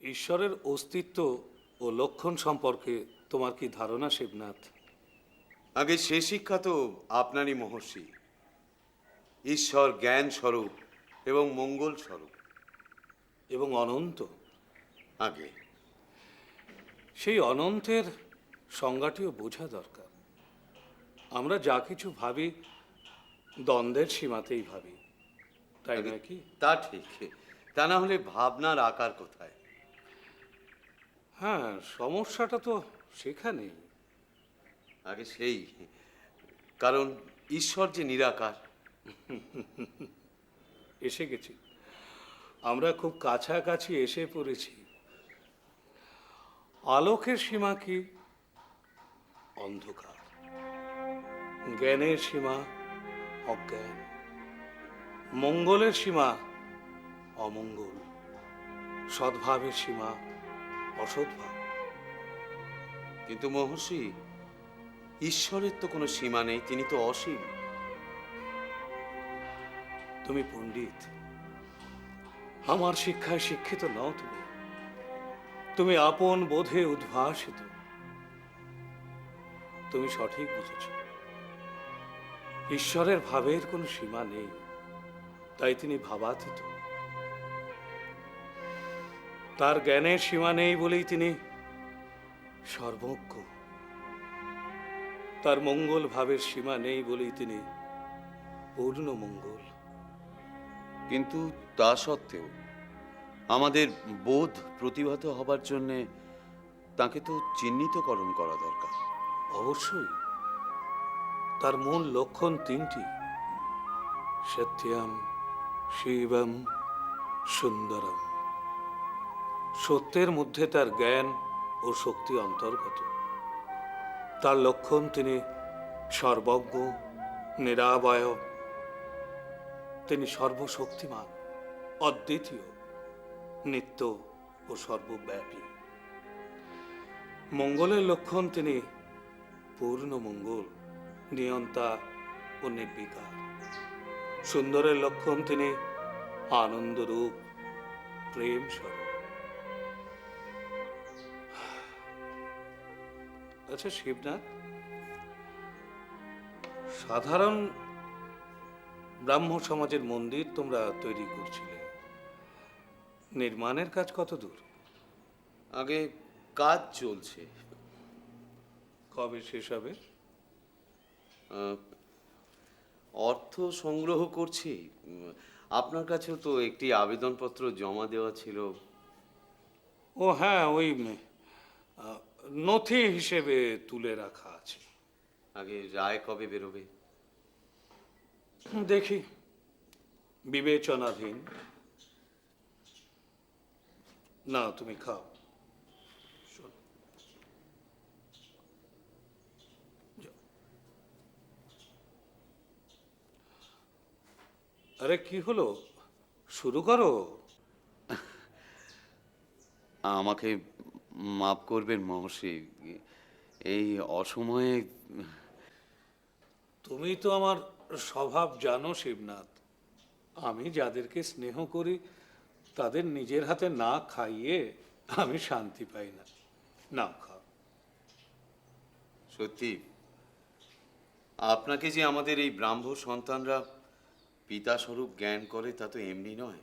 ঈশ্বরের অস্তিত্ব ও লক্ষণ সম্পর্কে তোমার কি ধারণা, শিবনাথ? আগে সে শিক্ষা তো আপনারই মহর্ষি। ঈশ্বর জ্ঞান স্বরূপ এবং মঙ্গল স্বরূপ। এবং অনন্ত। আগে সেই অনন্তের সংজ্ঞাটিও বোঝা দরকার। আমরা যা কিছু ভাবি দ্বন্দ্বের সীমাতেই ভাবি, তাই আগে নয় কি? তা ঠিক। তা না হলে ভাবনার আকার কোথায়? হ্যাঁ, সমস্যাটা তো সেখানেই। আগে সেই কারণ ঈশ্বর যে নিরাকার। এসে গেছি, আমরা খুব কাছাকাছি এসে পড়েছি। আলোকের সীমা কি? অন্ধকার। জ্ঞানের সীমা অজ্ঞান। মঙ্গলের সীমা অমঙ্গল। সদ্ভাবের সীমা অসদ্ভাব। কিন্তু মহর্ষি, ঈশ্বরের তো কোনো সীমা নেই, তিনি তো অসীম। তুমি পণ্ডিত, আমার শিক্ষায় শিক্ষিত নও তুমি। তুমি আপন বোধে উদ্ভাসিত। তুমি সঠিক বুঝেছ, ঈশ্বরের ভাবের কোনো সীমা নেই, তাই তিনি ভাবাতীত। তার জ্ঞানের সীমা নেই বলেই তিনি সর্বজ্ঞ। তার মঙ্গল ভাবের সীমা নেই বলেই তিনি পূর্ণ মঙ্গল। কিন্তু তা সত্ত্বেও আমাদের বোধ প্রতিভাত হবার জন্যে তাকে তো চিহ্নিতকরণ করা দরকার। অবশ্যই। তার মূল লক্ষণ তিনটি: সত্যম, শিবম, সুন্দরম। সত্যের মধ্যে তার জ্ঞান ও শক্তি অন্তর্গত। তার লক্ষণ তিনি সর্বজ্ঞ, নিরাবয়ব। তিনি সর্বশক্তিমান, অদ্বিতীয়, নিত্য ও সর্বব্যাপী। মঙ্গলের লক্ষণ তিনি পূর্ণ মঙ্গল, নিয়ন্তা ও নির্বিকার। সুন্দরের লক্ষণ তিনি আনন্দরূপ, প্রেম স্বরূপ। আচ্ছা শিবনাথ, সাধারণ ব্রাহ্ম সমাজের মন্দির তোমরা তৈরি করছিলে, নির্মাণের কাজ কত দূর? আগে কাজ চলছে। কবে শেষ হবে? অর্থ সংগ্রহ করছি। আপনার কাছেও তো একটি আবেদনপত্র জমা দেওয়া ছিল। ও হ্যাঁ, ওই নথি হিসেবে তুলে রাখা আছে। আগে রায় কবে বেরোবে? দেখি, বিবেচনাধীন। না, তুমি খাও। শোনো, যাও। আরে কি হলো, শুরু করো। আমাকে মাফ করবেন মহর্ষি, এই অসময়ে। তুমি তো আমার স্বভাব জানো শিবনাথ। আমি যাদেরকে স্নেহ করি তাদের নিজের হাতে না খাইয়ে আমি শান্তি পাই না। না, খাও। সত্যি আপনাকে যে আমাদের এই ব্রাহ্ম সন্তানরা পিতা স্বরূপ জ্ঞান করে তা তো এমনি নয়।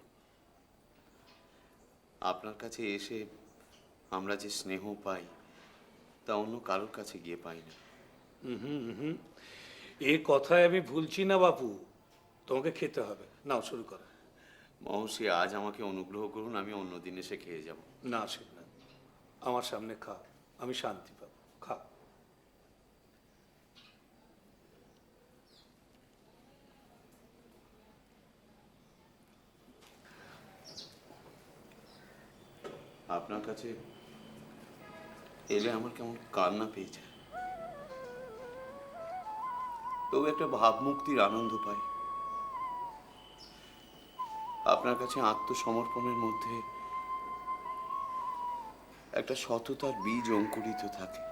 আপনার কাছে এসে আমরা যে স্নেহ পাই তা অন্য কারোর কাছে গিয়ে পাই না। এই কথায় আমি ভুলছি না বাপু। তোমাকে খেতে হবে, নাও শুরু করো। মহর্ষি, আজ আমাকে অনুগ্রহ করুন, আমি অন্যদিন এসে খেয়ে যাব। না শিবনাথ, আমার সামনে খাও, আমি শান্তি পাবো। খাও। আপনার কাছে এলে আমার কেমন কান্না পেয়েছে, তবু একটা ভাবমুক্তির আনন্দ পাই। আপনার কাছে আত্মসমর্পণের মধ্যে একটা সততার বীজ অঙ্কুরিত থাকে।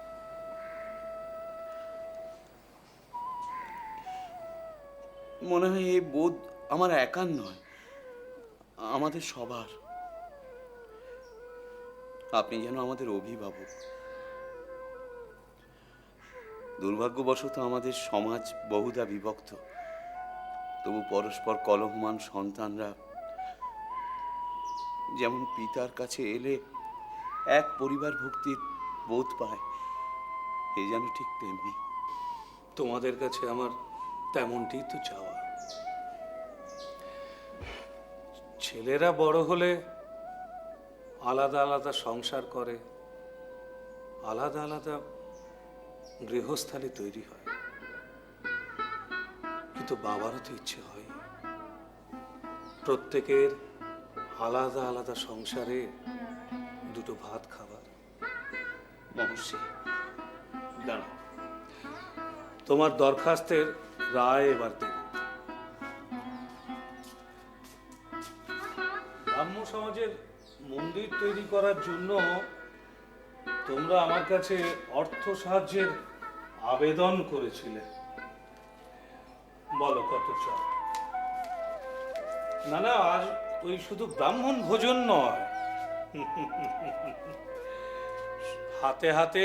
মনে হয় এই বোধ আমার একার নয়, আমাদের সবার। আপনি যেন আমাদের অভিভাবক। দুর্ভাগ্যবশত আমাদের সমাজ বহুধা বিভক্ত, তবু পরস্পর কলহমান সন্তানরা যেমন পিতার কাছে এলে এক পরিবার ভক্তির বোধ পায়, এ যেন ঠিক তেমনি। তোমাদের কাছে আমার তেমনটি তো চাওয়া। ছেলেরা বড় হলে আলাদা আলাদা সংসার করে, আলাদা আলাদা গৃহস্থালী তৈরি হয়, কিন্তু বাবারও তো ইচ্ছে হয় প্রত্যেকের আলাদা আলাদা সংসারে দুটো ভাত খাবার। মহর্ষি, দাঁড়াও, তোমার দরখাস্তের রায় এবার দেব। ব্রাহ্ম সমাজের মন্দির তৈরি করার জন্য তোমরা আমার কাছে অর্থ সাহায্যের আবেদন করেছিলে। বলো কত চাও? না না, আর ওই শুধু ব্রাহ্মণ ভোজন নয়, হাতে হাতে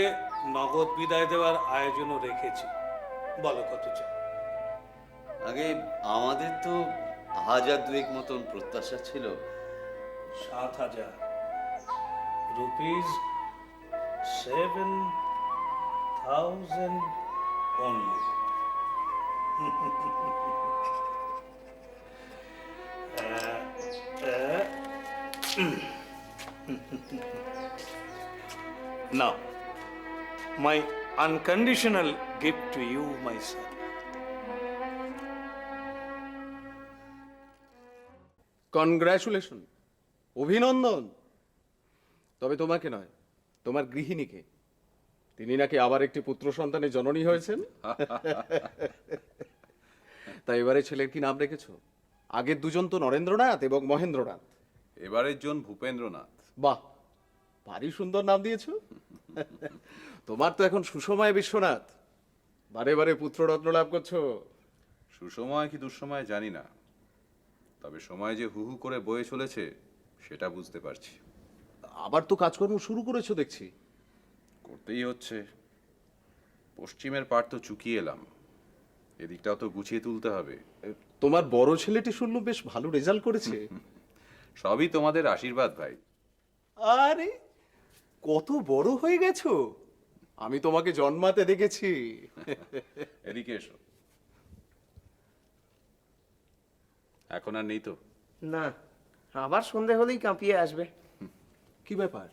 নগদ বিদায় দেওয়ার আয়োজনও রেখেছি। বলো কত চাও? আগে আমাদের তো 1000 মতন প্রত্যাশা ছিল। 7,000 rupees, 7,000 only. Now, my unconditional gift to you, my son. Congratulation, অভিনন্দন। তবে তোমাকে নয়, তোমার গৃহিণীকে। তিনি নাকি আবার একটি পুত্র সন্তানের জননী হয়েছেন। তাই এবারে ছেলের কি নাম রেখেছো? আগের দুজন তো নরেন্দ্রনাথ এবং মহেন্দ্রনাথ। এবারের জন ভূপেন্দ্রনাথ। বাহ, ভারী সুন্দর নাম দিয়েছো। তোমার তো এখন সুসময় বিশ্বনাথ, বারে বারে পুত্ররত্ন লাভ করছো। সুসময় কি দুঃসময় জানি না, তবে সময় যে হু হু করে বয়ে চলেছে সেটা বুঝতে পারছি। আবার তো কাজকর্ম শুরু করেছো দেখছি। করতেই হচ্ছে। পশ্চিমের পাড় তো চুকিয়ে এলাম, এদিকটাও তো গুছিয়ে তুলতে হবে। তোমার বড় ছেলেটি শুনলাম বেশ ভালো রেজাল্ট করেছে। সবই তোমাদের আশীর্বাদ ভাই। আরে কত বড় হয়ে গেছো, আমি তোমাকে জন্মাতে দেখেছি। এদিকে এসো। এখন আর নেই তো? না, আবার সন্ধে হলেই কাঁপিয়ে আসবে। কি ব্যাপার?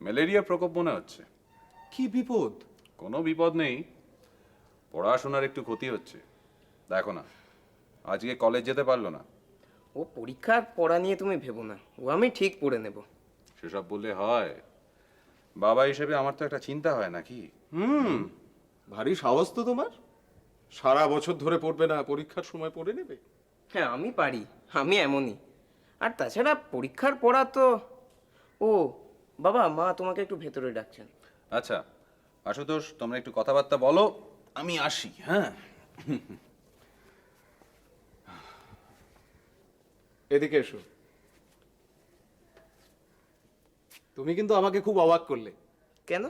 ম্যালেরিয়া প্রকোপ মনে হচ্ছে। কি বিপদ? কোনো বিপদ নেই, পড়াশোনার একটু ক্ষতি হচ্ছে। দেখো না, আজকে কলেজ যেতে পারলো না। ও পরীক্ষার পড়া নিয়ে তুমি ভেবো না, ও আমি ঠিক পড়ে নেব। সেসব বললে হয়? বাবা হিসেবে আমার তো একটা চিন্তা হয় নাকি? ভারী সাহস তো তোমার। সারা বছর ধরে পড়বে না, পরীক্ষার সময় পড়ে নেবে। হ্যাঁ, আমি পারি, আমি এমনই। আর তাছাড়া পরীক্ষার পড়া তো... ও বাবা, মা তোমাকে একটু ভেতরে ডাকছেন। আচ্ছা আশুতোষ, তোমরা একটু কথাবার্তা বলো, আমি আসি। হ্যাঁ, এদিকে এসো। তুমি কিন্তু আমাকে খুব অবাক করলে। কেন?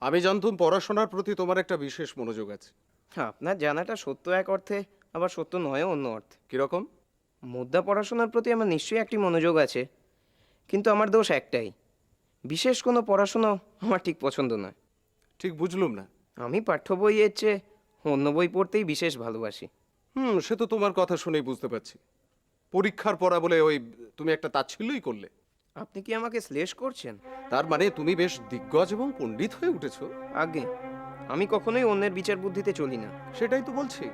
আমি জানতুম পড়াশোনার প্রতি তোমার একটা বিশেষ মনোযোগ আছে। হ্যাঁ, আপনার জানাটা সত্য এক অর্থে, আবার সত্য নয় অন্য অর্থে। কিরকম? মুদ্রা পড়াশোনার প্রতি আমার নিশ্চয়ই একটি মনোযোগ আছে, কিন্তু আমার দোষ একটাই, বিশেষ কোনো পড়াশুনো আমার ঠিক পছন্দ নয়। ঠিক বুঝলুম না। আমি পাঠ্য বইয়ের চেয়ে অন্য বই পড়তেই বিশেষ ভালোবাসি। সে তো তোমার কথা শুনেই বুঝতে পারছি। পরীক্ষার পড়া বলে ওই তুমি একটা তাচ্ছিল্যই করলে। আপনি কি আমাকে শ্লেষ করছেন? তার মানে তুমি বেশ দিগ্গজ এবং পণ্ডিত হয়ে উঠেছো। আগে আমি কখনোই অন্যের বিচার বুদ্ধিতে চলি না। সেটাই তো বলছি,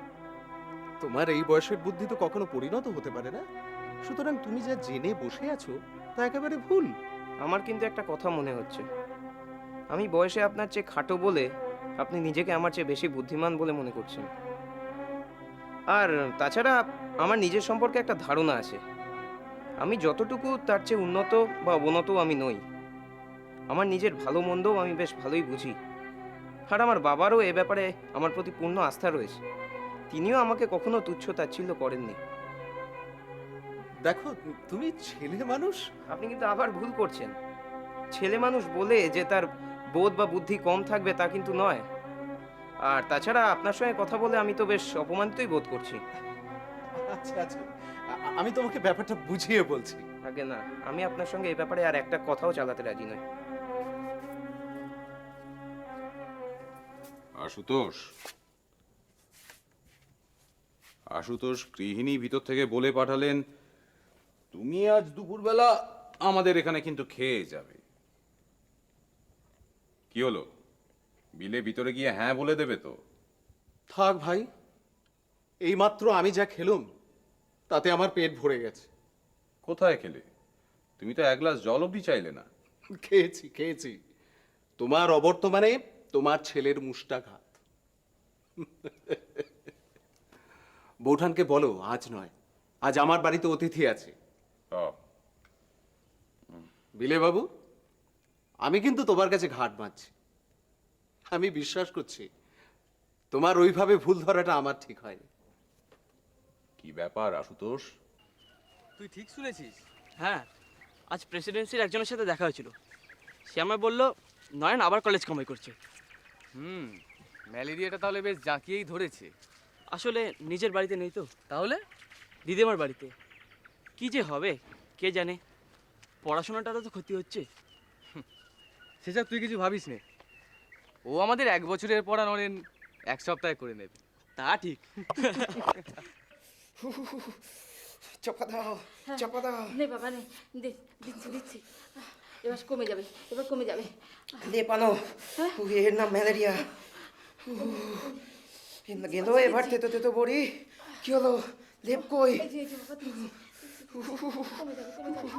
তোমার এই বয়সের বুদ্ধি তো কখনো পরিণত হতে পারে না। সুতরাং তুমি যা জেনে বসে আছো তা একেবারে ভুল। আমার কিন্তু একটা কথা মনে হচ্ছে, আমি বয়সে আপনার চেয়ে খাটো বলে আপনি নিজেকে আমার চেয়ে বেশি বুদ্ধিমান বলে মনে করছেন। আর তাছাড়া আমার নিজের সম্পর্কে একটা ধারণা আছে, আমি যতটুকু তার চেয়ে উন্নত বা অবনত আমি নই। আমার নিজের ভালো মন্দও আমি বেশ ভালোই বুঝি। আর আমার বাবারও এ ব্যাপারে আমার প্রতি পূর্ণ আস্থা রয়েছে, তিনিও আমাকে কখনো তুচ্ছ তাচ্ছিল্য করেননি। দেখো, তুমি ছেলে মানুষ। আপনি কিন্তু আবার ভুল করছেন। ছেলে মানুষ বলে যে তার বোধ বা বুদ্ধি কম থাকবে তা কিন্তু নয়। আর তাছাড়া আপনার সঙ্গে কথা বলে আমি তো বেশ অপমানিতই বোধ করছি। আচ্ছা আচ্ছা, আমি তোমাকে ব্যাপারটা বুঝিয়ে বলছি। আগে না, আমি আপনার সঙ্গে এই ব্যাপারে আর একটা কথাও চালাতে রাজি নই। আশুতোষ, আশুতোষ গৃহিণী ভিতর থেকে বলে পাঠালেন তুমি আজ দুপুরবেলা আমাদের এখানে কিন্তু খেয়ে যাবে। কি হলো, বিলে ভিতরে গিয়ে হ্যাঁ বলে দেবে তো? থাক ভাই, এইমাত্র আমি যা খেলুম তাতে আমার পেট ভরে গেছে। কোথায় খেলে? তুমি তো এক গ্লাস জল অবধি চাইলে না। খেয়েছি খেয়েছি, তোমার অবর্তমানে তোমার ছেলের মুষ্টাঘাত। বৌঠানকে বলো আজ নয়, আজ আমার বাড়িতে অতিথি আছে। ও, বিলে বাবু, আমি কিন্তু তোমার কাছে ঘাট বাঁধছি। আমি বিশ্বাস করছি তোমার ওইভাবে ভুল ধরাটা আমার ঠিক হয়নি। কি ব্যাপার আশুতোষ? তুই ঠিক শুনেছিস? হ্যাঁ, আজ প্রেসিডেন্সির একজনের সাথে দেখা হয়েছিল। সে আমায় বলল নয়ন আবার কলেজ কামাই করছে। ম্যালেরিয়াটা তাহলে বেশ জাঁকিয়েই ধরেছে। আসলে নিজের বাড়িতে নেই তো, তাহলে দিদিমার বাড়িতে। কি যে হবে কে জানে, পড়াশোনাটারও তো ক্ষতি হচ্ছে। সেসব তুই কিছু ভাবিস নে, ও আমাদের 1 বছরের পড়া নরেন 1 সপ্তাহে করে নেবে। তা ঠিক। চাপা দাও, চাপা দাও। নে বাবা নে, দিচ্ছি দিচ্ছি। এবার কমে যাবে, এবার কমে যাবে। লেপ আনো, এর নাম ম্যালেরিয়া। গেল এবার তেতো তেতো বড়ি। কি হলো, লেপ কই? এই যে বাবা দিচ্ছি, কমে যাবে কমে যাবে।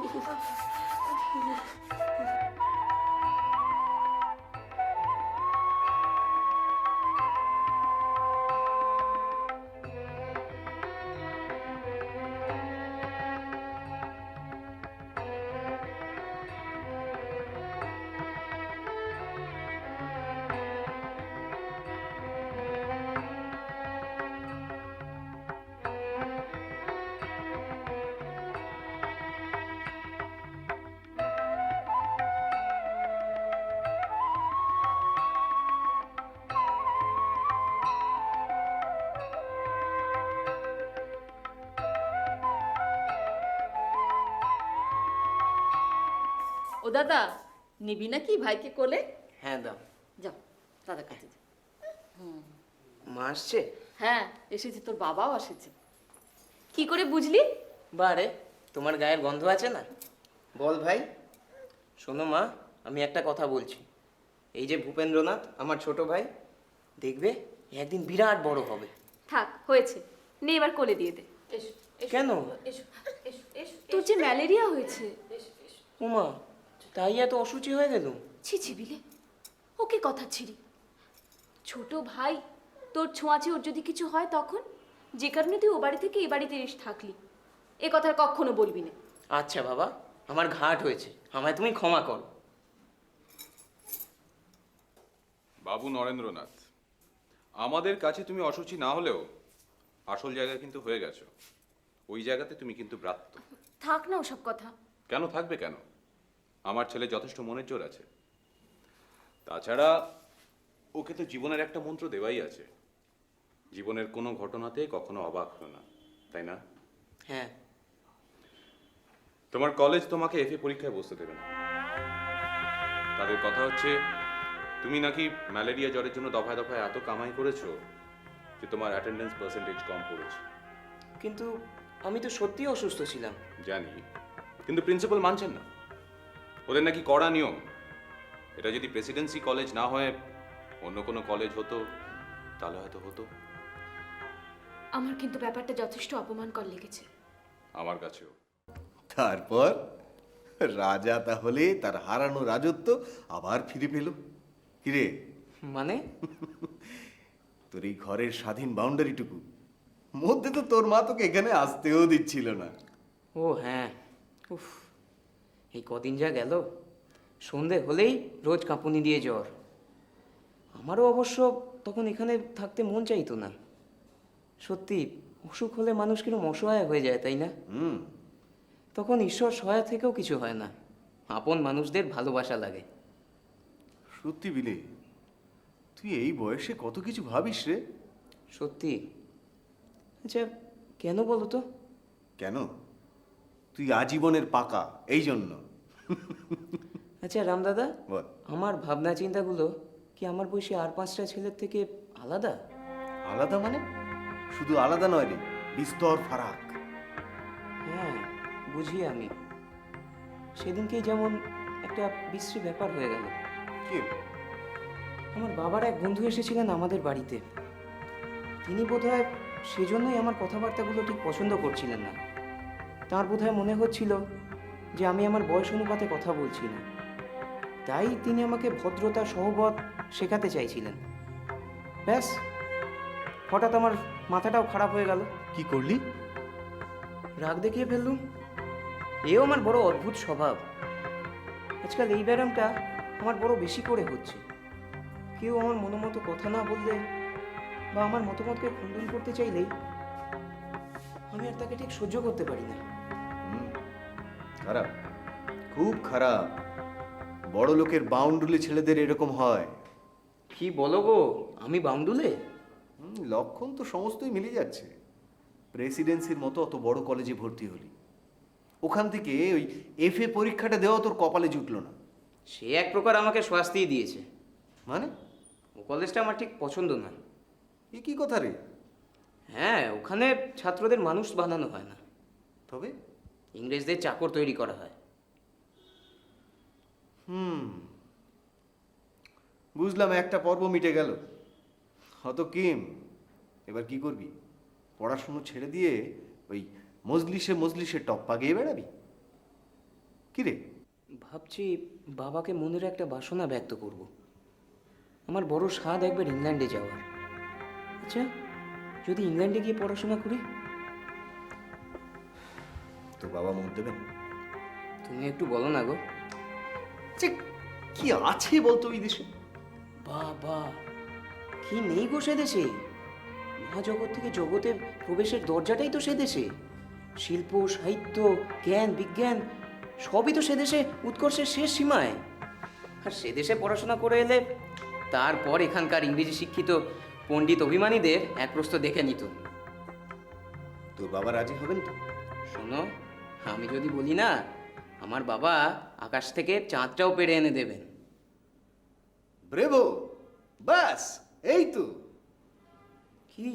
ও দাদা, নিবি নাকি ভাইকে কোলে? হ্যাঁ দাও। যাও দাদার কাছে যাও। মা আসছে? হ্যাঁ এসেছে, তোর বাবাও এসেছে। কি করে বুঝলি? বারে, তোমার গায়ের গন্ধ আছে না। বল ভাই। শোনো মা, আমি একটা কথা বলছি। এই যে ভূপেন্দ্রনাথ আমার ছোট ভাই, দেখবে একদিন বিরাট বড় হবে। থাক হয়েছে, নে এবার কোলে দিয়ে দে। এসো এসো, কেন? এসো এসো এসো। তোর যে ম্যালেরিয়া হয়েছে। উমা, তাই এত অসুচি হয়ে গেল? ছি ছি বিলে, ওকে কথা ছিড়ি। ছোট ভাই, তোর ছোঁয়াচে ওর যদি কিছু হয় তখন? যে কারণে তুই ও বাড়ি থেকে এ বাড়িতে এসে থাকলি, এ কথা আর কখনো বলবি না। আচ্ছা বাবা, আমার ঘাট হয়েছে, আমায় তুমি ক্ষমা করো। বাবু নরেন্দ্রনাথ, আমাদের কাছে তুমি অসুচি না হলেও আসল জায়গায় কিন্তু হয়ে গেছো। ওই জায়গাতে তুমি কিন্তু ব্রাত্য। থাক না ওসব কথা। কেন থাকবে কেন? আমার ছেলে যথেষ্ট মনের জোর আছে। তাছাড়া ওকে তো জীবনের একটা মন্ত্র দেওয়াই আছে, জীবনের কোনো ঘটনাতে কখনো অবাক হো না, তাই না? হ্যাঁ। তোমার কলেজ তোমাকে এফএ পরীক্ষায় বসতে দেবে না। তাদের কথা হচ্ছে তুমি নাকি ম্যালেরিয়া জ্বরের জন্য দফায় দফায় এত কামাই করেছো যে তোমার অ্যাটেন্ডেন্স পার্সেন্টেজ কম পড়েছে। কিন্তু আমি তো সত্যিই অসুস্থ ছিলাম। জানি, কিন্তু প্রিন্সিপাল মানছেন না। ওদের নাকি কড়া নিয়ম। এটা যদি প্রেসিডেন্সি কলেজ না হয়ে অন্য কোনো কলেজ হতো তাহলে হয়তো হতো। আমার কিন্তু ব্যাপারটা যথেষ্ট অপমানকর লেগেছে। আমার কাছেও। তারপর রাজা তাহলে তার হারানো রাজত্ব আবার ফিরে পেল। কিরে, মানে? তোর এই ঘরের স্বাধীন বাউন্ডারিটুকু মধ্যে তো তোর মা তোকে এখানে আসতেও দিচ্ছিল না। ও হ্যাঁ, উফ, এই কদিন যা গেল, সন্ধে হলেই রোজ কাঁপুনি দিয়ে জ্বর। আমারও অবশ্য তখন এখানে থাকতে মন চাইতো না। সত্যি, অসুখ হলে মানুষ কিরকম অসহায় হয়ে যায়, তাই না? তখন ঈশ্বর সহায় থেকেও কিছু হয় না, আপন মানুষদের ভালোবাসা লাগে। সত্যি বিলে, তুই এই বয়সে কত কিছু ভাবিস রে। সত্যি? আচ্ছা, কেন বলো তো? কেন? তুই আজীবনের পাকা, এই জন্য। আচ্ছা রামদাদা, বল। আমার ভাবনা চিন্তাগুলো কি আমার বয়সী আর 5টা ছেলের থেকে আলাদা? আলাদা মানে? শুধু আলাদা নয় রে, বিস্তর ফারাক। হ্যাঁ, বুঝি আমি। সেদিনকেই যেমন একটা বিশ্রী ব্যাপার হয়ে গেল। কি? আমার বাবার এক বন্ধু এসেছিলেন আমাদের বাড়িতে। তিনি বোধহয় সেজন্যই আমার কথাবার্তাগুলো ঠিক পছন্দ করছিলেন না। তাঁর বোধহয় মনে হচ্ছিল যে আমি আমার বয়স অনুপাতে কথা বলছি না। তাই তিনি আমাকে ভদ্রতা সহবত শেখাতে চাইছিলেন। ব্যাস, হঠাৎ আমার মাথাটাও খারাপ হয়ে গেল। কি করলি? রাগ দেখিয়ে ফেললুম। এও আমার বড় অদ্ভুত স্বভাব। আজকাল এই ব্যায়ামটা আমার বড় বেশি করে হচ্ছে। কেউ আমার মনোমতো কথা না বললে বা আমার মতামতকে খণ্ডন করতে চাইলেই আমি আর তাকে ঠিক সহ্য করতে পারি না। খারাপ, খুব খারাপ। বড় লোকের বাউন্ডুলে ছেলেদের এরকম হয়। কি বলো গো, আমি বাউন্ডুলে? লক্ষণ তো সমস্তই মিলে যাচ্ছে। প্রেসিডেন্সির মতো অত বড় কলেজে ভর্তি হলি, ওখান থেকে ওই FA পরীক্ষাটা দেওয়া তোর কপালে জুটলো না। সে এক প্রকার আমাকে শাস্তিই দিয়েছে। মানে? ও কলেজটা আমার ঠিক পছন্দ না। এ কি কথা রে? হ্যাঁ, ওখানে ছাত্রদের মানুষ বানানো হয় না, তবে? ইংরেজদের চাকর তৈরি করা হয়। বুঝলাম, একটা পর্ব মিটে গেল। হত কিম, এবার কি করবি? পড়াশুনো ছেড়ে দিয়ে ওই মজলিসে মজলিসে টপ্পা গিয়ে বেড়াবি? কি রে? ভাবছি বাবাকে মনের একটা বাসনা ব্যক্ত করব। আমার বড় স্বাদ একবার ইংল্যান্ডে যাওয়ার। আচ্ছা, যদি ইংল্যান্ডে গিয়ে পড়াশোনা করি? তোর বাবা মত দেবেন? তুমি একটু বলো না গো। যে কি আছে বলতো ওই দেশে? বাবা, কি নেই গো সে দেশে? মহাজগৎ থেকে জগতে প্রবেশের দরজাটাই তো সে দেশে। শিল্প, সাহিত্য, জ্ঞান, বিজ্ঞান সবই তো সে দেশে উৎকর্ষের শেষ সীমায়। আর সে দেশে পড়াশোনা করে এলে তারপর এখানকার ইংরেজি শিক্ষিত পণ্ডিত অভিমানীদের এক প্রস্ত দেখে নিত। তোর বাবা রাজি হবেন তো? শোনো, আমি যদি বলি না, আমার বাবা আকাশ থেকে চাঁদটাও পেড়ে এনে দেবেন। ব্রেভো! বাস, এই তো। কি?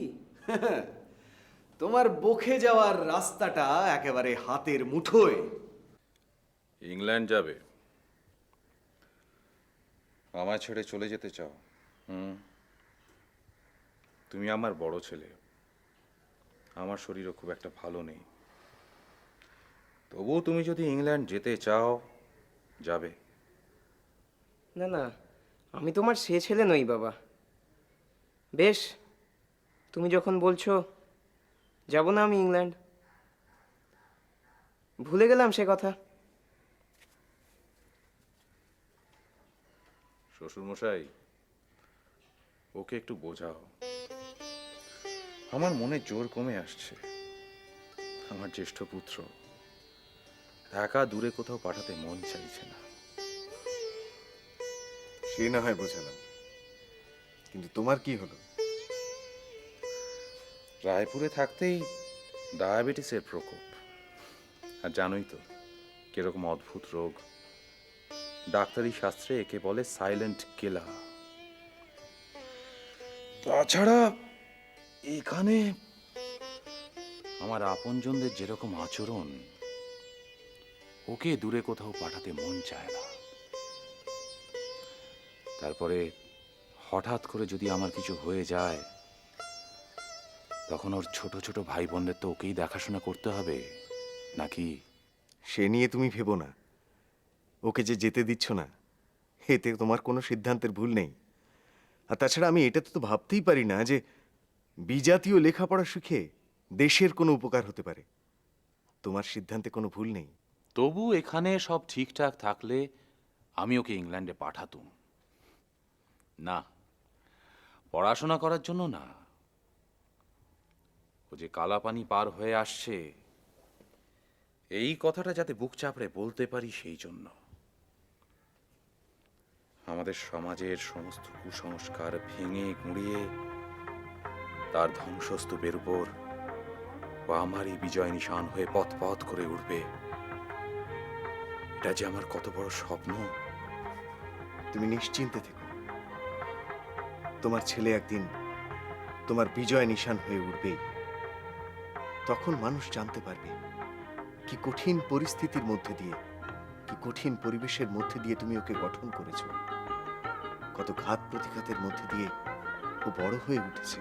তোমার বখে যাওয়ার রাস্তাটা একেবারে হাতের মুঠোয়। ইংল্যান্ড যাবে? আমায় ছেড়ে চলে যেতে চাও? তুমি আমার বড় ছেলে, আমার শরীরও খুব একটা ভালো নেই। তবুও তুমি যদি ইংল্যান্ড যেতে চাও, যাবে। না না, আমি তোমার সে ছেলে নই বাবা। বেশ, তুমি যখন বলছো, যাব না আমি ইংল্যান্ড। ভুলে গেলাম সে কথা। শ্বশুরমশাই, ওকে একটু বোঝাও। আমার মনে জোর কমে আসছে। আমার জ্যেষ্ঠ পুত্র, একা দূরে কোথাও পাঠাতে মন চাইছে না। সে না হয় বোঝালাম, কিন্তু তোমার কি হলো? রায়পুরে থাকতেই ডায়াবেটিসের প্রকোপ। আর জানোই তো কিরকম অদ্ভুত রোগ। ডাক্তারি শাস্ত্রে একে বলে সাইলেন্ট কিলার। তাছাড়া এখানে আমার আপনজনদের যেরকম আচরণ, ওকে দূরে কোথাও পাঠাতে মন চায় না। তারপরে হঠাৎ করে যদি আমার কিছু হয়ে যায়, তখন ওর ছোট ছোট ভাই বোনদের তো ওকেই দেখাশোনা করতে হবে নাকি? সে নিয়ে তুমি ভেবো না। ওকে যে যেতে দিচ্ছ না, এতে তোমার কোনো সিদ্ধান্তের ভুল নেই। আর তাছাড়া আমি এটা তো ভাবতেই পারি না যে বিজাতীয় লেখাপড়া শিখে দেশের কোনো উপকার হতে পারে। তোমার সিদ্ধান্তে কোনো ভুল নেই। তবু এখানে সব ঠিকঠাক থাকলে আমি ওকে ইংল্যান্ডে পাঠাতুম না, পড়াশোনা করার জন্য না। ও যে কালাপানি পার হয়ে আসছে, এই কথাটা যাতে বুক চাপড়ে বলতে পারি সেই জন্য। আমাদের সমাজের সমস্ত কুসংস্কার ভেঙে গুঁড়িয়ে তার ধ্বংসস্তূপের উপর ও আমারই বিজয় নিশান হয়ে পথ পথ করে উঠবে, এটা যে আমার কত বড় স্বপ্ন। তুমি নিশ্চিন্তে থেকো, তোমার ছেলে একদিন তোমার বিজয় নিশান হয়ে উঠবেই। তখন মানুষ জানতে পারবে কি কঠিন পরিস্থিতির মধ্যে দিয়ে, কি কঠিন পরিবেশের মধ্যে দিয়ে তুমি ওকে গঠন করেছো, কত ঘাত প্রতিঘাতের মধ্যে দিয়ে ও বড় হয়ে উঠেছে।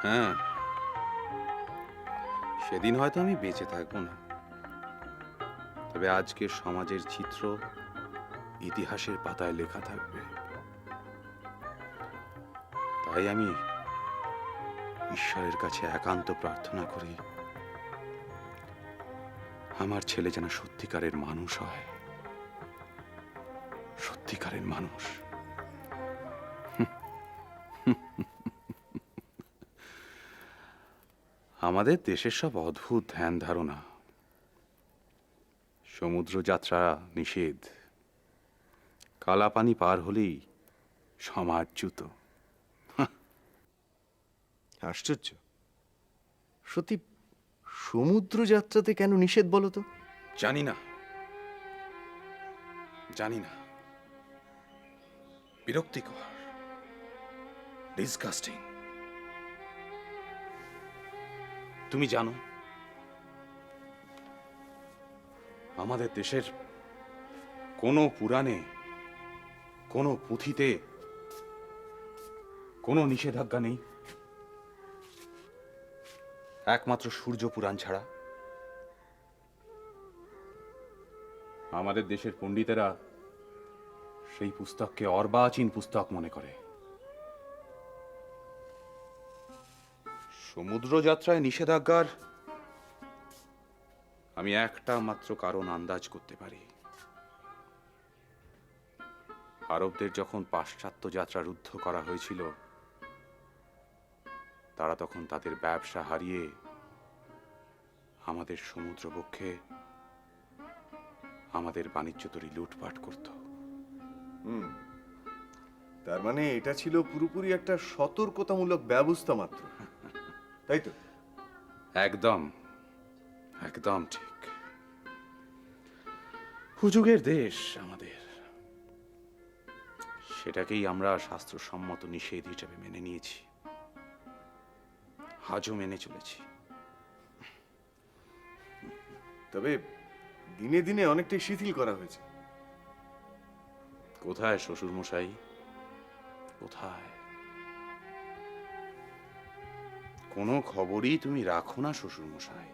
হ্যাঁ, সেদিন হয়তো আমি বেঁচে থাকবো না, তবে আজকের সমাজের চিত্র ইতিহাসের পাতায় লেখা থাকবে। তাই আমি ঈশ্বরের কাছে একান্ত প্রার্থনা করি, আমার ছেলে যেন সত্যিকারের মানুষ হয়, সত্যিকারের মানুষ। আমাদের দেশের সব অদ্ভুত ধ্যান ধারণা, সমুদ্র যাত্রা নিষেধ, কালাপানি পার হলেই সমাজচ্যুত। আশ্চর্য, সত্যি সমুদ্র যাত্রাতে কেন নিষেধ বলো তো? জানি না, জানি না, বিরক্তিকর, ডিসগাস্টিং। তুমি জানো আমাদের দেশের কোনো পুরাণে, কোনো পুঁথিতে কোনো নিষেধাজ্ঞা নেই, একমাত্র সূর্য পুরাণ ছাড়া। আমাদের দেশের পণ্ডিতেরা সেই পুস্তককে অর্বাচীন পুস্তক মনে করে। সমুদ্র যাত্রায় নিষেধাজ্ঞার আমি একটা মাত্র কারণ আন্দাজ করতে পারি। আরবদের যখন পাশ্চাত্য যাত্রা রুদ্ধ করা হয়েছিল, তারা তখন তাদের ব্যবসা হারিয়ে আমাদের সমুদ্রবক্ষে আমাদের বাণিজ্য তরী লুটপাট করত। তার মানে এটা ছিল পুরোপুরি একটা সতর্কতামূলক ব্যবস্থা মাত্র, তাই তো? একদম, একদম ঠিক। হুজুগের দেশ আমাদের, সেটাকেই আমরা শাস্ত্রসম্মত নিষেধ হিসেবে মেনে নিয়েছি, আজও মেনে চলেছি। তবে দিনে দিনে অনেকটাই শিথিল করা হয়েছে। কোথায় শ্বশুর মশাই, কোথায়? কোনো খবরই তুমি রাখো না শ্বশুর মশাই,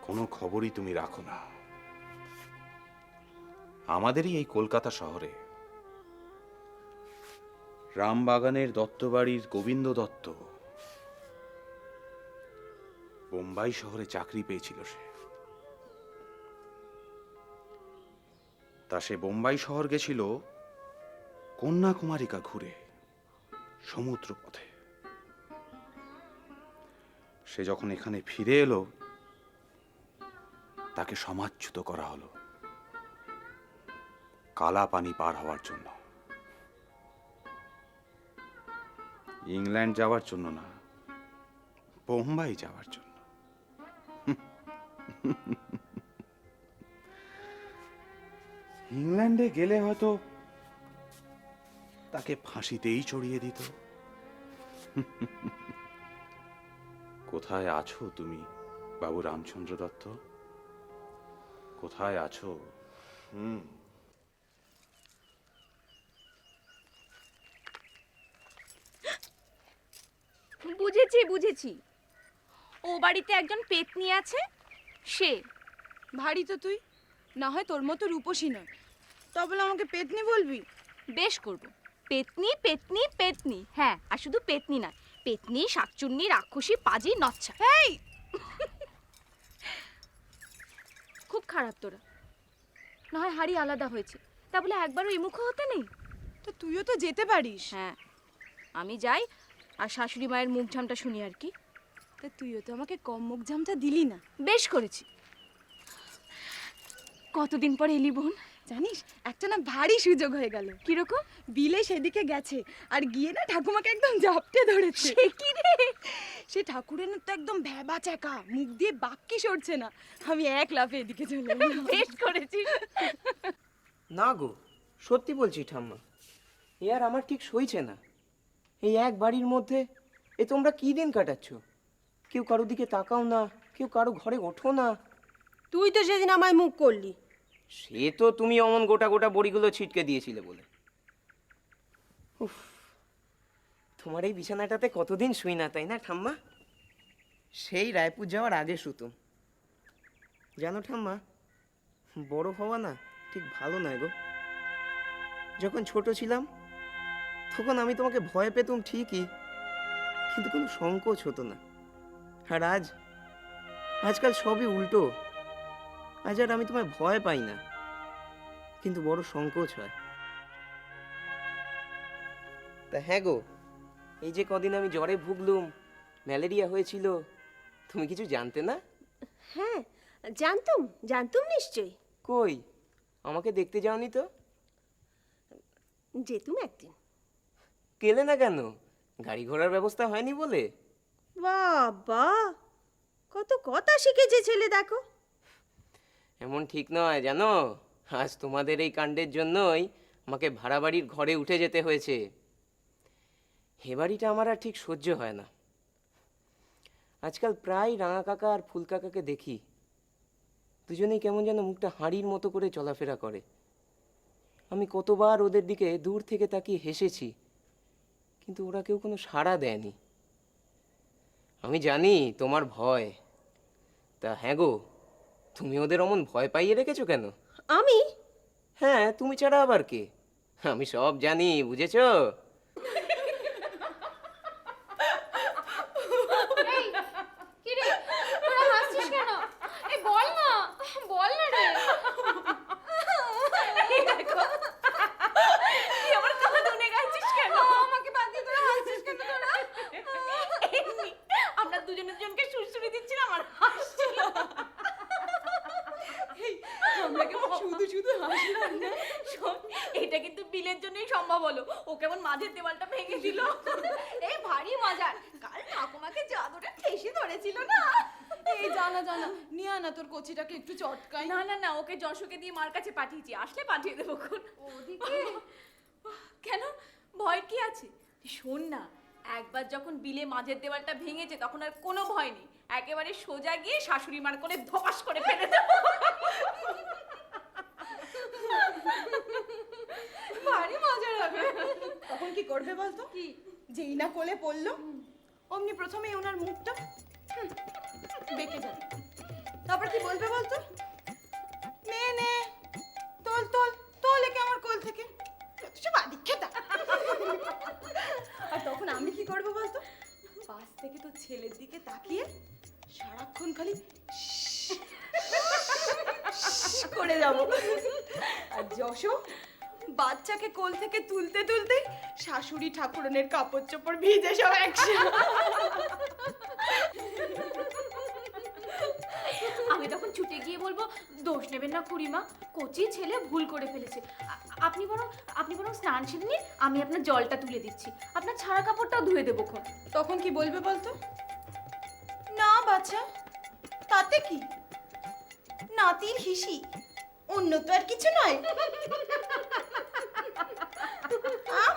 কোনো খবরই তুমি রাখো না। আমাদেরই এই কলকাতা শহরে রামবাগানের দত্তবাড়ির গোবিন্দ দত্ত বোম্বাই শহরে চাকরি পেয়েছিল। সে বোম্বাই শহর গেছিল কন্যাকুমারিকা ঘুরে সমুদ্র পথে। সে যখন এখানে ফিরে এলো, তাকে সমাজচ্যুত করা হলো কালা পানি পার হওয়ার জন্য। ইংল্যান্ড যাওয়ার জন্য না, বোম্বাই যাওয়ার জন্য। ইংল্যান্ডে গেলে হয়তো তাকে ফাঁসিতেই চড়িয়ে দিত। কোথায় আছো তুমি বাবু রামচন্দ্র দত্ত? কোথায় আছো? বুঝেছি বুঝেছি, ও বাড়িতে একজন পেতনি আছে, সে। ভারী তো তুই, না হয় তোর মতো রূপসী নয়, তা বলে আমাকে পেতনি বলবি? বেশ করব, পেতনি পেতনি পেতনি, হ্যাঁ, আর শুধু পেতনি না, পেতনি, শাকচুন্নি, রাক্ষসী, পাজি, নচ্ছা। এই খুব খারাপ তোরা, না হয় হাড়ি আলাদা হয়েছে, তা বলে একবারও এমুখো হতে নেই। তো তুইও তো যেতে পারিস। হ্যাঁ, আমি যাই আর শাশুড়ি মায়ের মুখ ঝামটা শুনি আর কি। তা তুইও তো আমাকে কম মুখ ঝামটা দিলি না। বেশ করেছি। কতদিন পর এলি বোন? জানিস একটা না ভারী সুযোগ হয়ে গেল। কিরকম? বিলে সেদিকে গেছে আর গিয়ে না ঠাকুমাকে একদম জাপটে ধরেছে। সে কি রে? সে ঠাকুরের তো একদম ভ্যাবা চাকা, মুখ দিয়ে বাক্যি সরছে না। আমি এক লাফে এদিকে চলে এলাম। বেশ করেছিস। না গো, সত্যি বলছি ঠাম্মা, এ আর আমার ঠিক সইছে না। এই এক বাড়ির মধ্যে এ তোমরা কি দিন কাটাচ্ছ? কেউ কারো দিকে তাকাও না, কেউ কারো ঘরে ওঠো না। তুই তো সেদিন আমায় মুখ করলি। সে তো তুমি অমন গোটা গোটা বড়িগুলো ছিটকে দিয়েছিলে বলে। উফ, তোমার এই বিছানাটাতে কতদিন শুই না, তাই না ঠাম্মা? সেই রায়পুর যাওয়ার আগে শুতুম। জানো ঠাম্মা, বড় হওয়া না ঠিক ভালো নয় গো। যখন ছোট ছিলাম তখন আমি তোমাকে ভয় পেতুম ঠিকই, কিন্তু কোনো সংকোচ হতো না। আর আজকাল সবই উল্টো। আজ আর আমি তোমায় ভয় পাই না, কিন্তু বড় সংকোচ হয়। তা হ্যাঁ গো, এই যে কদিন আমি জ্বরে ভুগলুম, ম্যালেরিয়া হয়েছিল, তুমি কিছু জানতে না? হ্যাঁ জানতুম নিশ্চয়ই। কই, আমাকে দেখতে যাওনি তো? যেতুম একদিন। গেলে না কেন? গাড়ি ঘোড়ার ব্যবস্থা হয়নি বলে? বাবা, কত কথা শিখেছে ছেলে দেখো। এমন ঠিক নয় জানো, আজ তোমাদের এই কাণ্ডের জন্যই আমাকে ভাড়া বাড়ির ঘরে উঠে যেতে হয়েছে। এ বাড়িটা আমার আর ঠিক সহ্য হয় না। আজকাল প্রায় রাঙা কাকা আর ফুল কাকাকে দেখি, দুজনেই কেমন যেন মুখটা হাঁড়ির মতো করে চলাফেরা করে। আমি কতবার ওদের দিকে দূর থেকে তাকিয়ে হেসেছি, কিন্তু ওরা কেউ কোনো সাড়া দেয়নি। আমি জানি তোমার ভয়। তা হ্যাঁ গো, তুমি ওদের অমন ভয় পাইয়ে রেখেছো কেন? আমি? হ্যাঁ, তুমি ছাড়া আবার কে? আমি সব জানি, বুঝেছো? কি রে, তোরা হাসছিস কেন? এই বল না রে। এই দেখো, তুই আমার কথা শুনে গেছিস কেন? আমাকে বাদ দিয়ে তোরা হাসছিস কেন তোরা? এমনি, আমরা দুজনকে সুরসুরি দিচ্ছিলাম আর হাসছিল। আমরা কেমন শুধু শুধু হাসলাম না? শোন, এটা কিন্তু বিলের জন্যই সম্ভব হলো। ও কেমন মাঝের দেওয়ালটা ভেঙে দিল। এই ভারী মজার। কাল ঠাকুমাকে জাদুটা ঠেসে ধরেছিল না। এই জানা নিয়ে আনা তোর কচিটাকে একটু চটকাই। না, ওকে যশোকে দিয়ে মার কাছে পাঠিয়েছি, আসলে পাঠিয়ে দেবো কোন। ওদিকে কেন, ভয় কি আছে? শোন না, একবার যখন বিলে মাঝের দেওয়ালটা ভেঙেছে তখন আর কোনো ভয় নেই। একেবারে সোজা গিয়ে শাশুড়ি মার করে ধপাস করে ফেলে দেবো। ভারী মজার হবে। তখন কি করবে বলতো? কি? যেই না কোলে পড়লো, অমনি প্রথমেই ওনার মুখটা বেঁকে যাবে। তারপর কি বলবে বলতো? নে তোল একে আমার কোল থেকে। সব আদিক্ষেতা। আর তখন আমি কি করবো বলতো? পাশ থেকে তো ছেলের দিকে তাকিয়ে সারাক্ষণ খালি করে যাব। আর যশো বাচ্চাকে কোল থেকে তুলতে শাশুড়ি ঠাকুরনের কাপড় চোপড় ভিজে সব একসাথে। আমি তখন ছুটে গিয়ে বলবো, দোষ নেবেন না খুড়িমা, কচি ছেলে ভুল করে ফেলেছে। আপনি বরং স্নান সেরে নিন, আমি আপনার জলটা তুলে দিচ্ছি, আপনার ছাড়া কাপড়টাও ধুয়ে দেবো খন। তখন কি বলবে বলতো? না বাচ্চা, তাতে কি, নাতির হিসি, অন্য তো আর কিছু নয়।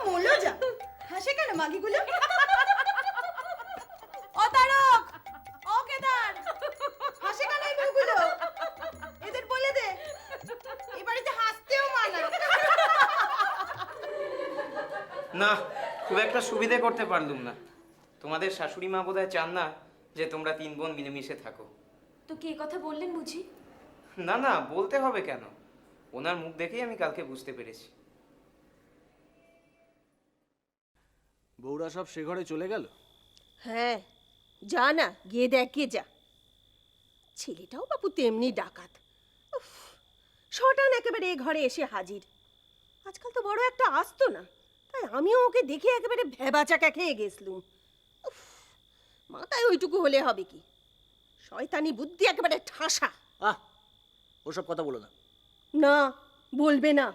মোলো যা, হাসে কেন মাগিগুলো? ও তারক, ও কেদার, হাসে কেন এই মেয়েগুলো? এদের বলে দে এই বাড়িতে হাসতেও মানা। না, খুব একটা সুবিধে করতে পারলুম না। তোমাদের শাশুড়ি মা বোধহয় চান না যে তোমরা তিন বোন মিলেমিশে থাকো। তো কে কথা বললেন বুঝি? না, বলতে হবে কেন? ওনার মুখ দেখেই আমি কালকে বুঝতে পেরেছি। বউরা সব সে ঘরে চলে গেল? হ্যাঁ, যা না গিয়ে দেখে যা। ছেলেটাও বাপু তেমনি ডাকাত। উফ, শটান একেবারে এ ঘরে এসে হাজির। আজকাল তো বড় একটা আসতো না, তাই আমিও ওকে দেখে একেবারে ভেবা চাকা খেয়ে গেছলুম। উফ, মাথায় ওইটুকু হলে হবে কি, শয়তানি বুদ্ধি একেবারে ঠাসা। ওসব কথা বলো না, না, বলবে না।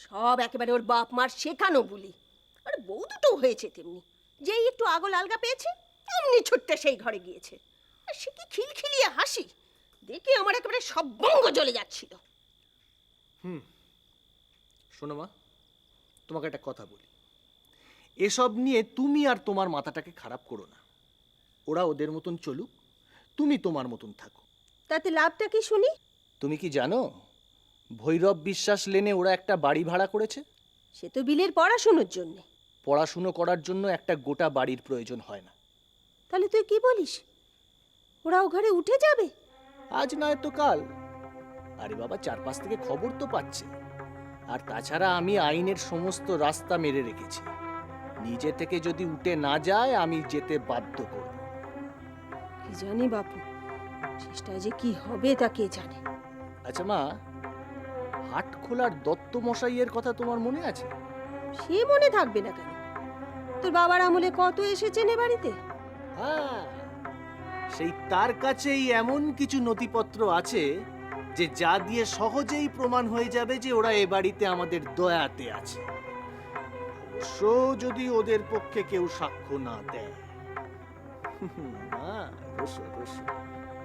সব একেবারে ওর বাপ মার শেখানো বুলি। আর বউ দুটো হয়েছে তেমনি, যেই একটু আগল আলগা পেয়েছে অমনি ছুটতে সেই ঘরে গিয়েছে। আর সে কি খিলখিলিয়ে হাসি, দেখে আমার একেবারে সব বঙ্গ জ্বলে যাচ্ছিল। শোনো মা, তোমাকে একটা কথা বলি। এসব নিয়ে তুমি আর তোমার মাথাটাকে খারাপ করো না। ওরা ওদের মতন চলুক, তুমি তোমার মতন থাকো। তাতে লাভটা কি শুনি? তুমি কি জানো ভৈরব বিশ্বাস লেনে ওরা একটা বাড়ি ভাড়া করেছে? সে তো বিলের পড়াশুনোর জন্যে। পড়াশুনো করার জন্য একটা গোটা বাড়ির প্রয়োজন হয় না। তাহলে তুই কি বলিস, ওরা ও ঘরে উঠে যাবে? আজ নয় তো কাল। আরে বাবা, চারপাশ থেকে খবর তো পাচ্ছে। আর তাছাড়া আমি আইনের সমস্ত রাস্তা মেরে রেখেছি। নিজে থেকে যদি উঠে না যায় আমি যেতে বাধ্য করব। কি জানি বাপু, শেষটায় যে কি হবে তা কে জানে। আচ্ছা মা, হাট খোলার দত্ত মশাইয়ের কথা তোমার মনে আছে? সে মনে থাকবে না কেন? তোর বাবার আমলে কত এসেছেন এ বাড়িতে। হ্যাঁ, সেই তার কাছেই এমন কিছু নথিপত্র আছে যে যা দিয়ে সহজেই প্রমাণ হয়ে যাবে যে ওরা এ বাড়িতে আমাদের দয়াতে আছে। অবশ্য যদি ওদের পক্ষে কেউ সাক্ষ্য না দেয়।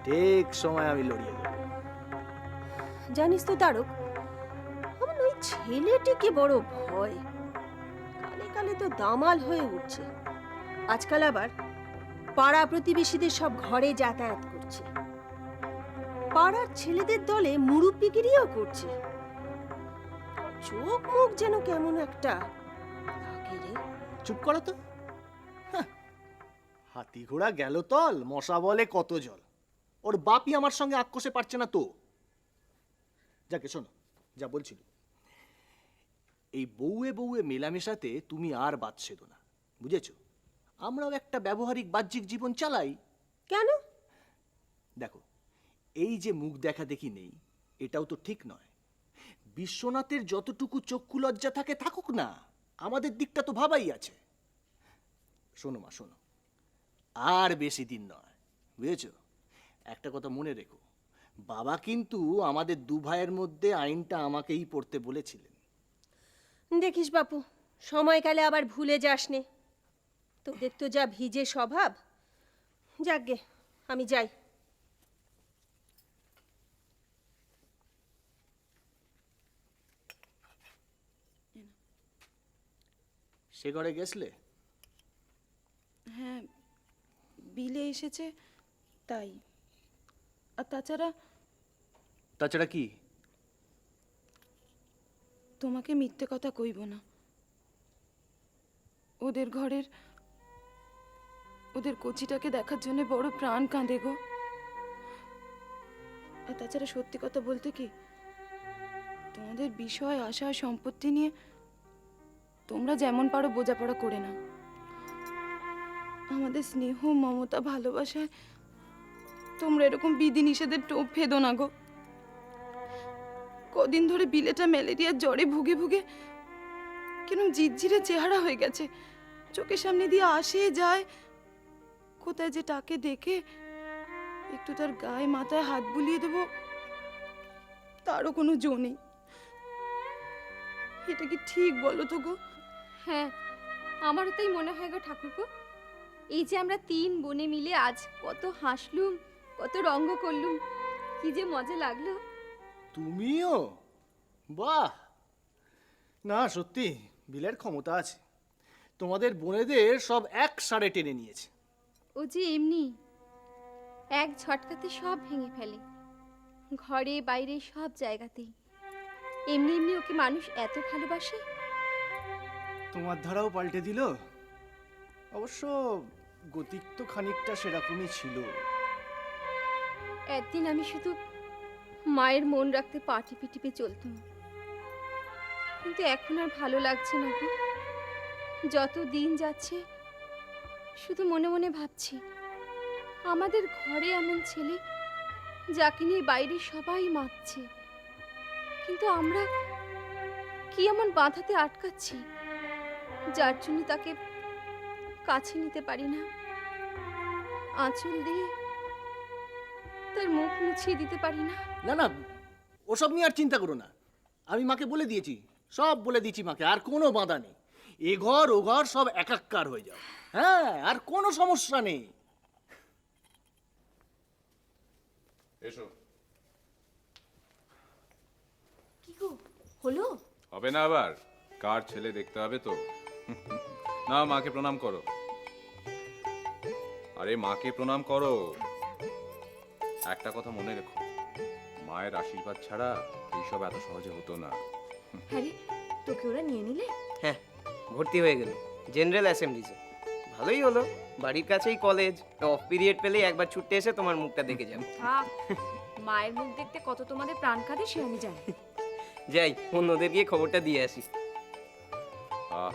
ঠিক সময় আমি লড়িয়ে দেব। জানিস তো তারক, আমার ওই ছেলেটিকে বড় ভয়। কালে কালে তো দামাল হয়ে উঠছে। আজকাল আবার পাড়া প্রতিবেশীদের সব ঘরে যাতায়াত করছে। পাড়ার ছেলেদের দলে মুরব্বিগিরিও করছে। চোখ মুখ যেন কেমন একটা লাগে রে। চুপ করো তো। হ্যাঁ, হাতি ঘোড়া গেল তল, মশা বলে কত জল। ওর বাপই আমার সঙ্গে আক্রোশে পারছে না তো। যাকে শোনো, যা বলছিল, এই বউয়ে বউয়ে মেলামেশাতে তুমি আর বাদ সেদো না, বুঝেছ? আমরাও একটা ব্যবহারিক বাহ্যিক জীবন চালাই। কেন? দেখো, এই যে মুখ দেখা দেখি নেই, এটাও তো ঠিক নয়। বিশ্বনাথের যতটুকু চক্ষু লজ্জা থাকে থাকুক না, আমাদের দিকটা তো ভাবাই আছে। শোনো মা, শোনো, আর বেশি দিন নয়, বুঝেছ? একটা কথা মনে রেখো, বাবা কিন্তু আমাদের দু ভাইয়ের মধ্যে আইনটা আমাকেই পড়তে বলেছিলেন। দেখিস বাপু, সময়কালে আবার ভুলে যাস নে। তোদের তো যা ভিজে স্বভাব। যাকগে, আমি যাই। সে ঘরে গেছলে? হ্যাঁ, বিলে এসেছে তাই। আর তাছাড়া কি? তোমাকে মিথ্যে কথা কইব না। ওদের কচিটাকে দেখার জন্য বড় প্রাণ কাঁদে গো। আর তাছাড়া সত্যি কথা বলতে কি, তোমাদের বিষয় আশা সম্পত্তি নিয়ে তোমরা যেমন পারো বোঝাপড়া করে নাও। আমাদের স্নেহ মমতা ভালোবাসায় তোমরা এরকম বিধি নিষেধের টোপ ফেদো না গো। কদিন ধরে বিলেটা ম্যালেরিয়ার জ্বরে ভুগে ভুগে কিরম ঝিরঝিরে চেহারা হয়ে গেছে। চোখের সামনে দিয়ে আসে যায়, কোথায় যে তাকে দেখে একটু তার গায়ে মাথায় হাত বুলিয়ে দেব, তারও কোনো জো নেই। এটা কি ঠিক বলো তো গো? হ্যাঁ, আমারও তাই মনে হয় গো ঠাকুরপো। এই যে আমরা 3 বোনে মিলে আজ কত হাসলুম, কত রঙ্গ করলুম, কি যে মজা লাগলো। তুমিও? বাহ! না সত্যি বিলের ক্ষমতা আছে। তোমাদের বোনেদের সব এক সাড়ে টেনে নিয়েছে। ও যে এমনি এক ঝটকাতে সব ভেঙে ফেলে, ঘরে বাইরে সব জায়গাতেই। এমনি এমনি ওকে মানুষ এত ভালোবাসে। তোমার ধারাও পাল্টে দিল। অবশ্য গতিক তো খানিকটা সেরকমই ছিল। একদিন আমি শুধু মায়ের মন রাখতে পা টিপে টিপে চলতাম, কিন্তু এখন আর ভালো লাগছে না গো। যত দিন যাচ্ছে শুধু মনে মনে ভাবছি, আমাদের ঘরে এমন ছেলে যাকে নিয়ে বাইরে সবাই মাতছে, কিন্তু আমরা কি এমন বাধাতে আটকাচ্ছি যার জন্য তাকে কাছে নিতে পারি না, আঁচল দিয়ে তার মুখ মুছিয়ে দিতে পারি না। না না, ওসব নিয়ে আর চিন্তা করো না, আমি মাকে বলে দিয়েছি, সব বলে দিয়েছি মাকে, আর কোনো বাধা নেই। এ ঘর ও ঘর সব একাকার হয়ে যাও। হ্যাঁ, আর কোনো সমস্যা নেই। এসো। কি গো হলো? হবে না আবার? কার ছেলে দেখতে হবে তো। না, মাকে প্রণাম করো। আরে মাকে প্রণাম করো। একটা কথা মনে রেখো, মায়ের আশীর্বাদ ছাড়া এইসব এত সহজে হতো না। হ্যাঁ রে, তোকে ওরা নিয়ে নিলে? হ্যাঁ, ভর্তি হয়ে গেল জেনারেল অ্যাসেম্বলিতে। ভালোই হলো, বাড়ির কাছেই কলেজ, অফ পিরিয়ড পেলেই একবার ছুটে এসে তোমার মুখটা দেখে যাবে। থাক, মায়ের মুখ দেখতে কত তোমাদের প্রাণ কাঁদে সে আমি জানি। যাই, অন্যদের গিয়ে খবরটা দিয়ে আসি। আহ,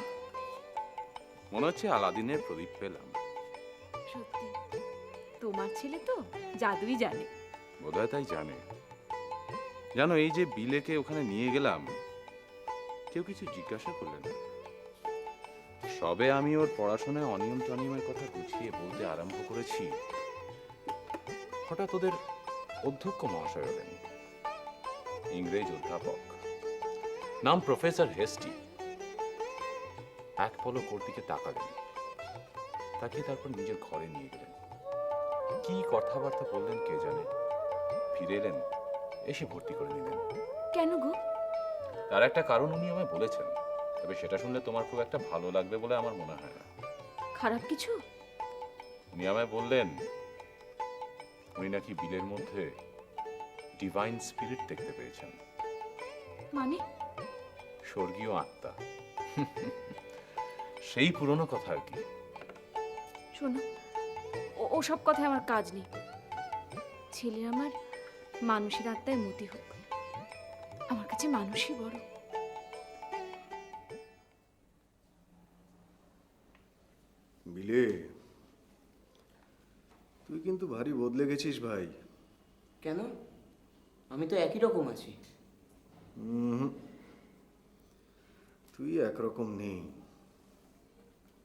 মনে হচ্ছে আলাদিনের প্রদীপ পেলাম। সত্যি তোমার ছেলে তো জাদুই জানে। বোধহয় তাই জানে। জানো, এই যে বিলেকে ওখানে নিয়ে গেলাম, কেউ কিছু জিজ্ঞাসা করলেন না। সবে আমি ওর পড়াশোনায় অনিয়ম টনিয়মের কথা গুছিয়ে বলতে আরম্ভ করেছি, হঠাৎ ওদের অধ্যক্ষ মহাশয় এলেন, ইংরেজ অধ্যাপক, নাম প্রফেসর হেস্টি। এক পলক ওর দিকে তাকালেন, তাকিয়ে তারপর নিজের ঘরে নিয়ে গেলেন। কি কথাবার্তা বললেন কে জানে। ফিরে এলেন, এসে ভর্তি করে নিলেন। কেন গো? তার একটা কারণ উনি আমায় বলেছেন, তবে সেটা শুনলে তোমার খুব একটা ভালো লাগবে বলে আমার মনে হয় না। খারাপ কিছু? উনি আমায় বললেন উনি নাকি বিলের মধ্যে ডিভাইন স্পিরিট দেখতে পেয়েছেন। মানে? স্বর্গীয় আত্মা। সেই পুরনো কথা আর কি। শোনো, ওসব কথায় আমার কাজ নেই। ছেলের আমার মানুষের আত্মায় মতি হোক, আমার কাছে মানুষই বড়। বিলে, তুই কিন্তু ভারী বদলে গেছিস ভাই। কেন? আমি তো একই রকম আছি। তুই একরকম নেই।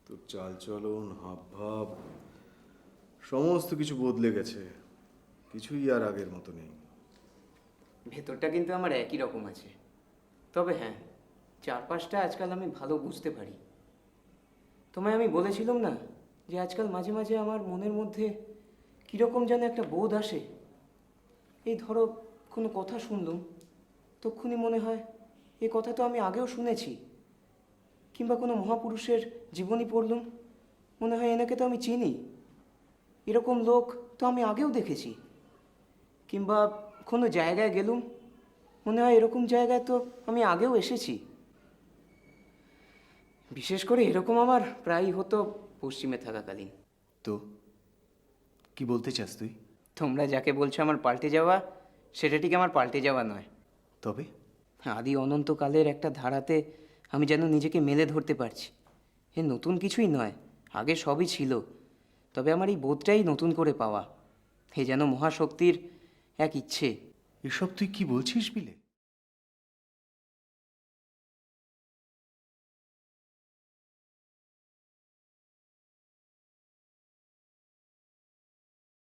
তোর চালচলন, হাবভাব, সমস্ত কিছু বদলে গেছে। কিছুই আর আগের মতো নেই। ভেতরটা কিন্তু আমার একই রকম আছে। তবে হ্যাঁ, চারপাশটা আজকাল আমি ভালো বুঝতে পারি। তোমায় আমি বলেছিলাম না যে আজকাল মাঝে মাঝে আমার মনের মধ্যে কীরকম যেন একটা বোধ আসে। এই ধরো কোনো কথা শুনলুম, তক্ষুনি মনে হয় এ কথা তো আমি আগেও শুনেছি। কিংবা কোনো মহাপুরুষের জীবনী পড়লুম, মনে হয় এনাকে তো আমি চিনি, এরকম লোক তো আমি আগেও দেখেছি। কিংবা কোনো জায়গায় গেলুম, মনে হয় এরকম জায়গায় তো আমি আগেও এসেছি। বিশেষ করে এরকম আমার প্রায়ই হতো পশ্চিমে থাকাকালীন। তো কি বলতে চাস তুই? তোমরা যাকে বলছো আমার পাল্টে যাওয়া, সেটা ঠিক আমার পাল্টে যাওয়া নয়। তবে আদি অনন্তকালের একটা ধারাতে আমি যেন নিজেকে মেলে ধরতে পারছি। এ নতুন কিছুই নয়, আগে সবই ছিল, তবে আমার এই বোধটাই নতুন করে পাওয়া। এ যেন মহাশক্তির এক ইচ্ছে। এসব তুই কি বলছিস বিলে?